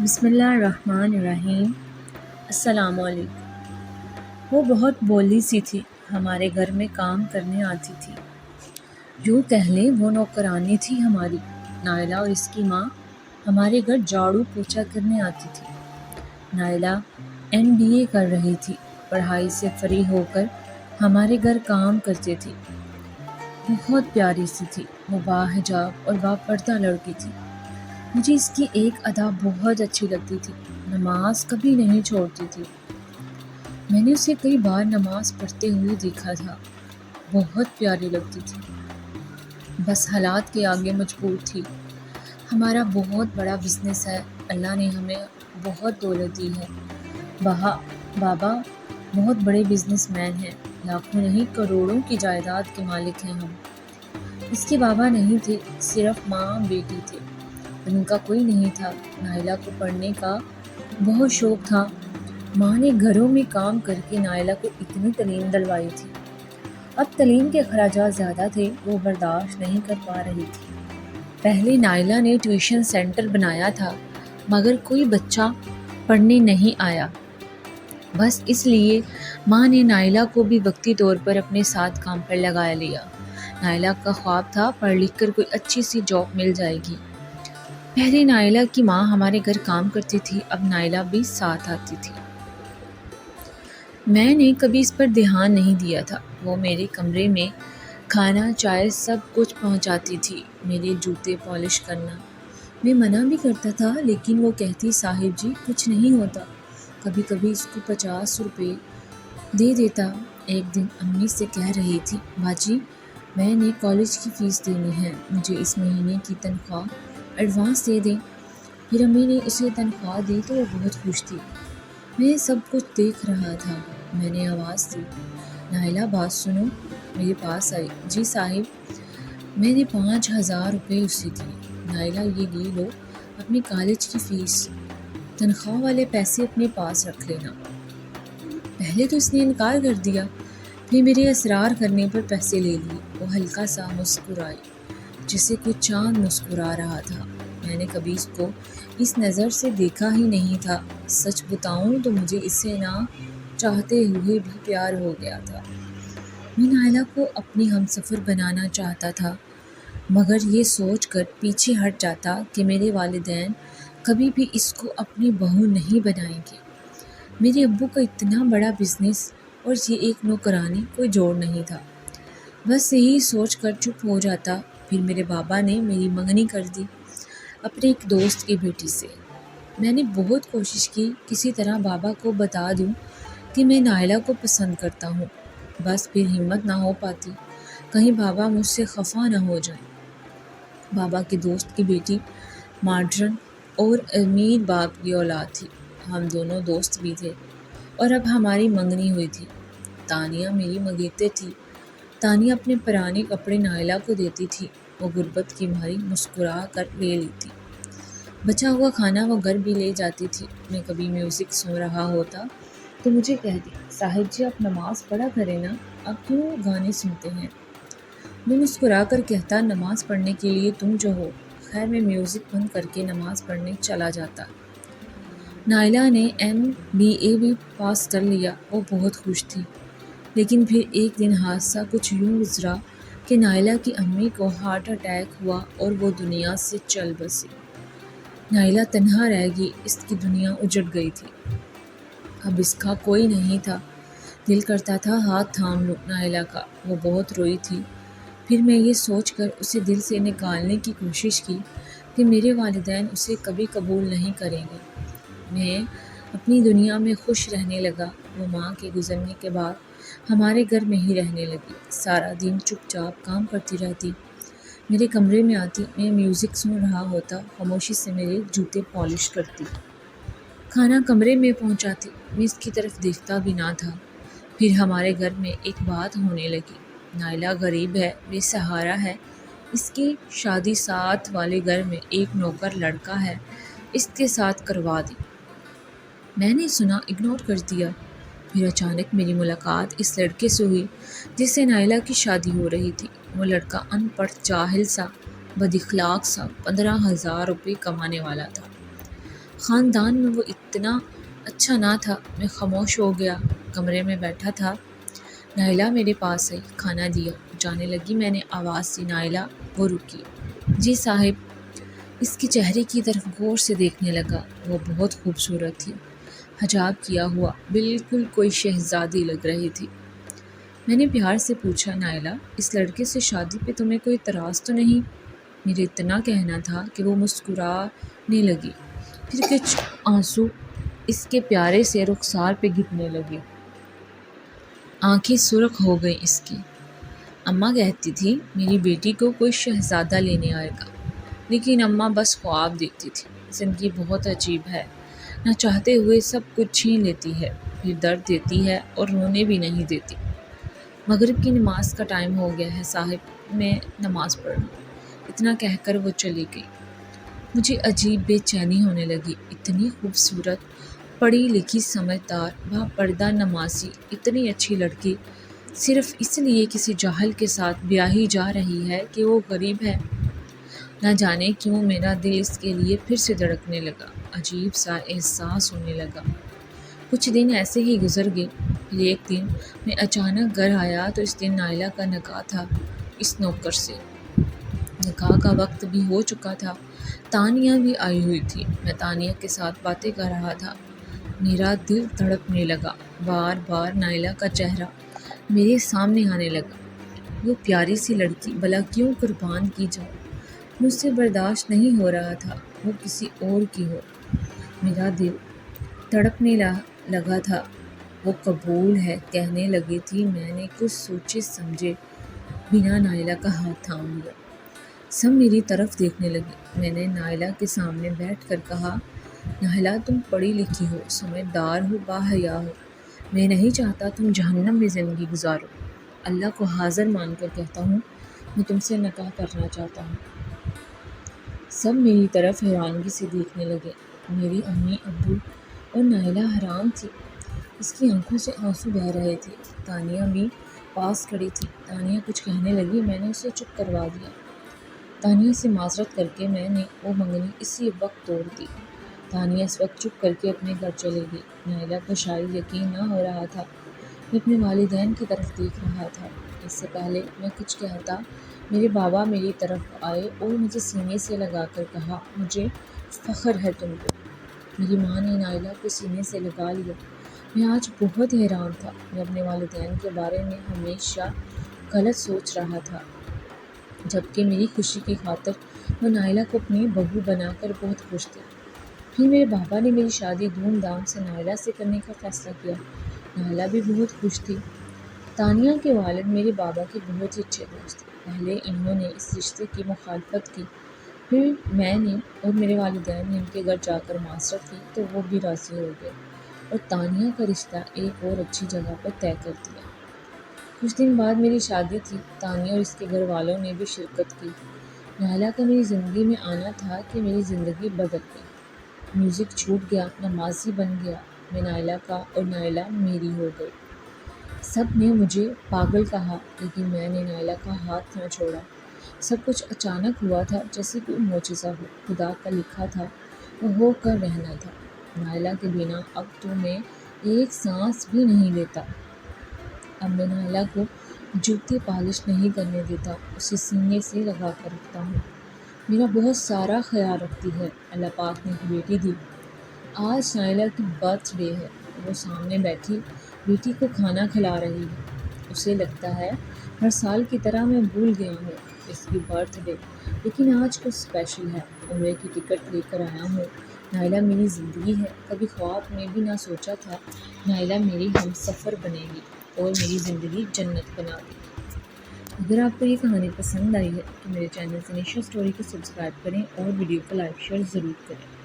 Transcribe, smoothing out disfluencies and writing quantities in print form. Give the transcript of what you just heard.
بسم اللہ الرحمن الرحیم۔ السلام علیکم۔ وہ بہت بولی سی تھی، ہمارے گھر میں کام کرنے آتی تھی۔ یوں کہہ لیں وہ نوکرانی تھی ہماری۔ نائلہ اور اس کی ماں ہمارے گھر جھاڑو پوچھا کرنے آتی تھی۔ نائلہ MBA کر رہی تھی، پڑھائی سے فارغ ہو کر ہمارے گھر کام کرتی تھی۔ بہت پیاری سی تھی، وہ باحجاب اور باپردہ لڑکی تھی۔ مجھے اس کی ایک ادا بہت اچھی لگتی تھی، نماز کبھی نہیں چھوڑتی تھی۔ میں نے اسے کئی بار نماز پڑھتے ہوئے دیکھا تھا، بہت پیاری لگتی تھی، بس حالات کے آگے مجبور تھی۔ ہمارا بہت بڑا بزنس ہے، اللہ نے ہمیں بہت دولت دی ہے۔ بابا بہت بڑے بزنس مین ہیں، لاکھوں نہیں کروڑوں کی جائیداد کے مالک ہیں ہم۔ اس کے بابا نہیں تھے، صرف ماں بیٹی تھے، ان کا کوئی نہیں تھا۔ نائلہ کو پڑھنے کا بہت شوق تھا۔ ماں نے گھروں میں کام کر کے نائلہ کو اتنی تعلیم دلوائی تھی۔ اب تعلیم کے اخراجات زیادہ تھے، وہ برداشت نہیں کر پا رہی تھی۔ پہلے نائلہ نے ٹیوشن سینٹر بنایا تھا، مگر کوئی بچہ پڑھنے نہیں آیا۔ بس اس لیے ماں نے نائلہ کو بھی وقتی طور پر اپنے ساتھ کام پر لگا لیا۔ نائلہ کا خواب تھا پڑھ لکھ کر کوئی اچھی سی جاب مل جائے گی۔ پہلے نائلہ کی ماں ہمارے گھر کام کرتی تھی، اب نائلہ بھی ساتھ آتی تھی۔ میں نے کبھی اس پر دھیان نہیں دیا تھا۔ وہ میرے کمرے میں کھانا چائے سب کچھ پہنچاتی تھی، میرے جوتے پالش کرنا۔ میں منع بھی کرتا تھا، لیکن وہ کہتی صاحب جی کچھ نہیں ہوتا۔ کبھی کبھی اس کو 50 روپے دے دیتا۔ ایک دن امی سے کہہ رہی تھی، باجی میں نے کالج کی فیس دینی ہے، مجھے اس مہینے کی تنخواہ ایڈوانس دے دیں۔ پھر امی نے اسے تنخواہ دی تو وہ بہت خوش تھی۔ میں سب کچھ دیکھ رہا تھا۔ میں نے آواز دی، نائلہ بات سنو۔ میرے پاس آئی، جی صاحب۔ میں نے 5000 روپے اسے دیے۔ نائلہ یہ لے لو اپنی کالج کی فیس، تنخواہ والے پیسے اپنے پاس رکھ لینا۔ پہلے تو اس نے انکار کر دیا، پھر میرے اصرار کرنے پر پیسے لے لیے۔ وہ ہلکا سا مسکرائی، جسے کوئی چاند مسکرا رہا تھا۔ میں نے کبھی اس کو اس نظر سے دیکھا ہی نہیں تھا۔ سچ بتاؤں تو مجھے اسے نہ چاہتے ہوئے بھی پیار ہو گیا تھا۔ میں نائلہ کو اپنی ہمسفر بنانا چاہتا تھا، مگر یہ سوچ کر پیچھے ہٹ جاتا کہ میرے والدین کبھی بھی اس کو اپنی بہو نہیں بنائیں گے۔ میرے ابو کا اتنا بڑا بزنس اور یہ ایک نوکرانی، کوئی جوڑ نہیں تھا۔ بس یہی سوچ کر چپ ہو جاتا۔ پھر میرے بابا نے میری منگنی کر دی اپنے ایک دوست کی بیٹی سے۔ میں نے بہت کوشش کی کسی طرح بابا کو بتا دوں کہ میں نائلہ کو پسند کرتا ہوں، بس پھر ہمت نہ ہو پاتی، کہیں بابا مجھ سے خفا نہ ہو جائیں۔ بابا کے دوست کی بیٹی ماڈرن اور امیر باپ کی اولاد تھی، ہم دونوں دوست بھی تھے، اور اب ہماری منگنی ہوئی تھی۔ تانیہ میری منگیتر تھی۔ تانیہ اپنے پرانے کپڑے نائلہ کو دیتی تھی، وہ غربت کی ماری مسکرا کر لے لیتی۔ بچا ہوا کھانا وہ گھر بھی لے جاتی تھی۔ میں کبھی میوزک سن رہا ہوتا تو مجھے کہتی، صاحب جی آپ نماز پڑھا کریں نا، آپ کیوں گانے سنتے ہیں؟ میں مسکرا کر کہتا، نماز پڑھنے کے لیے تم جو ہو۔ خیر میں میوزک بند کر کے نماز پڑھنے چلا جاتا۔ نائلہ نے MBA بھی پاس کر لیا، وہ بہت خوش تھی۔ لیکن پھر ایک دن حادثہ کچھ یوں گزرا کہ نائلہ کی امی کو ہارٹ اٹیک ہوا اور وہ دنیا سے چل بسی۔ نائلہ تنہا رہ گئی، اس کی دنیا اجڑ گئی تھی۔ اب اس کا کوئی نہیں تھا۔ دل کرتا تھا ہاتھ تھام لوں نائلہ کا، وہ بہت روئی تھی۔ پھر میں یہ سوچ کر اسے دل سے نکالنے کی کوشش کی کہ میرے والدین اسے کبھی قبول نہیں کریں گے۔ میں اپنی دنیا میں خوش رہنے لگا۔ وہ ماں کے گزرنے کے بعد ہمارے گھر میں ہی رہنے لگی، سارا دن چپ چاپ کام کرتی رہتی، میرے کمرے میں آتی، میں میوزک سن رہا ہوتا، خاموشی سے میرے جوتے پالش کرتی، کھانا کمرے میں پہنچاتی، میں اس کی طرف دیکھتا بھی نہ تھا۔ پھر ہمارے گھر میں ایک بات ہونے لگی، نائلہ غریب ہے، بے سہارا ہے، اس کی شادی ساتھ والے گھر میں ایک نوکر لڑکا ہے، اس کے ساتھ کروا دی۔ میں نے سنا، اگنور کر دیا۔ پھر اچانک میری ملاقات اس لڑکے سے ہوئی جس سے نائلہ کی شادی ہو رہی تھی۔ وہ لڑکا ان پڑھ جاہل سا، بد اخلاق سا، 15,000 روپے کمانے والا تھا۔ خاندان میں وہ اتنا اچھا نہ تھا۔ میں خاموش ہو گیا، کمرے میں بیٹھا تھا۔ نائلہ میرے پاس آئی، کھانا دیا، جانے لگی۔ میں نے آواز دی، نائلہ۔ وہ رکی۔ جی صاحب۔ اس کے چہرے کی طرف غور سے دیکھنے لگا۔ وہ بہت خوبصورت تھی، حجاب کیا ہوا، بالکل کوئی شہزادی لگ رہی تھی۔ میں نے پیار سے پوچھا، نائلہ اس لڑکے سے شادی پہ تمہیں کوئی اعتراض تو نہیں؟ میرے اتنا کہنا تھا کہ وہ مسکرانے لگی، پھر کچھ آنسو اس کے پیارے سے رخسار پہ گرنے لگے۔ آنکھیں سرخ ہو گئیں اس کی۔ اماں کہتی تھی میری بیٹی کو کوئی شہزادہ لینے آئے گا، لیکن اماں بس خواب دیکھتی تھی۔ زندگی بہت عجیب ہے، نہ چاہتے ہوئے سب کچھ چھین لیتی ہے، پھر درد دیتی ہے اور رونے بھی نہیں دیتی۔ مغرب کی نماز کا ٹائم ہو گیا ہے صاحب، میں نماز پڑھ لوں۔ اتنا کہہ کر وہ چلی گئی۔ مجھے عجیب بے چینی ہونے لگی۔ اتنی خوبصورت، پڑھی لکھی، سمجھدار، با پردہ نمازی، اتنی اچھی لڑکی صرف اس لیے کسی جاہل کے ساتھ بیاہی جا رہی ہے کہ وہ غریب ہے۔ نہ جانے کیوں میرا دل اس کے لیے پھر سے دھڑکنے لگا، عجیب سا احساس ہونے لگا۔ کچھ دن ایسے ہی گزر گئے، پھر ایک دن میں اچانک گھر آیا تو اس دن نائلہ کا نکاح تھا اس نوکر سے۔ نکاح کا وقت بھی ہو چکا تھا، تانیہ بھی آئی ہوئی تھی۔ میں تانیہ کے ساتھ باتیں کر رہا تھا، میرا دل دھڑکنے لگا۔ بار بار نائلہ کا چہرہ میرے سامنے آنے لگا۔ وہ پیاری سی لڑکی، بھلا کیوں قربان کی جائے؟ مجھ سے برداشت نہیں ہو رہا تھا وہ کسی اور کی ہو۔ میرا دل تڑپنے لگا تھا۔ وہ قبول ہے کہنے لگی تھی۔ میں نے کچھ سوچے سمجھے بنا نائلہ کا ہاتھ تھام لیا۔ سب میری طرف دیکھنے لگے۔ میں نے نائلہ کے سامنے بیٹھ کر کہا، نائلہ تم پڑھی لکھی ہو، سمجھدار ہو، باحیا ہو۔ میں نہیں چاہتا تم جہنم میں زندگی گزارو۔ اللہ کو حاضر مان کر کہتا ہوں، میں تم سے نکاح کرنا چاہتا ہوں۔ سب میری طرف حیرانگی سے دیکھنے لگے۔ میری امی ابو اور نائلہ حیران تھی۔ اس کی آنکھوں سے آنسو بہہ رہے تھے۔ تانیہ بھی پاس کھڑی تھی۔ تانیہ کچھ کہنے لگی، میں نے اسے چپ کروا دیا۔ تانیہ سے معذرت کر کے میں نے وہ منگنی اسی وقت توڑ دی۔ تانیہ اس وقت چپ کر کے اپنے گھر چلے گئی۔ نائلہ کو شاید یقین نہ ہو رہا تھا۔ میں اپنے والدین کی طرف دیکھ رہا تھا۔ اس سے پہلے میں کچھ کہتا، میرے بابا میری طرف آئے اور مجھے سینے سے لگا کر کہا، مجھے فخر ہے تم پہ۔ میری ماں نے نائلہ کو سینے سے لگا لیا۔ میں آج بہت حیران تھا۔ میں اپنے والدین کے بارے میں ہمیشہ غلط سوچ رہا تھا، جبکہ میری خوشی کی خاطر وہ نائلہ کو اپنی بہو بنا کر بہت خوش تھے۔ پھر میرے بابا نے میری شادی دھوم دھام سے نائلہ سے کرنے کا فیصلہ کیا۔ نائلہ بھی بہت خوش تھی۔ تانیہ کے والد میرے بابا کے بہت ہی اچھے دوست تھے۔ پہلے انہوں نے اس رشتے کی مخالفت کی، پھر میں نے اور میرے والدین نے ان کے گھر جا کر معذرت کی تو وہ بھی راضی ہو گئے اور تانیہ کا رشتہ ایک اور اچھی جگہ پر طے کر دیا۔ کچھ دن بعد میری شادی تھی۔ تانیہ اور اس کے گھر والوں نے بھی شرکت کی۔ نائلہ کا میری زندگی میں آنا تھا کہ میری زندگی بدل گئی۔ میوزک چھوٹ گیا، نمازی بن گیا میں نائلہ کا اور نائلہ میری ہو گئی۔ سب نے مجھے پاگل کہا، لیکن میں نے نائلہ کا ہاتھ نہ چھوڑا۔ سب کچھ اچانک ہوا تھا، جیسے کوئی معجزہ ہو، خدا کا لکھا تھا، وہ ہو کر رہنا تھا۔ نائلہ کے بنا اب تو میں ایک سانس بھی نہیں لیتا۔ اب میں نائلہ کو جوتے پالش نہیں کرنے دیتا، اسے سینے سے لگا کر رکھتا ہوں۔ میرا بہت سارا خیال رکھتی ہے۔ اللہ پاک نے ایک بیٹی دی۔ آج نائلہ کی برتھ ڈے ہے۔ وہ سامنے بیٹھی بیٹی کو کھانا کھلا رہی ہے۔ اسے لگتا ہے ہر سال کی طرح میں بھول گیا ہوں اس کی برتھ ڈے، لیکن آج کچھ اسپیشل ہے۔ عمرے کی ٹکٹ لے کر آیا ہوں۔ نائلہ میری زندگی ہے۔ کبھی خواب میں بھی نہ سوچا تھا نائلہ میری ہم سفر بنے گی اور میری زندگی جنت بنا دے گی۔ اگر آپ کو یہ کہانی پسند آئی ہے تو میرے چینل سے نیشا اسٹوری کو سبسکرائب کریں اور ویڈیو کو لائک شیئر ضرور کریں۔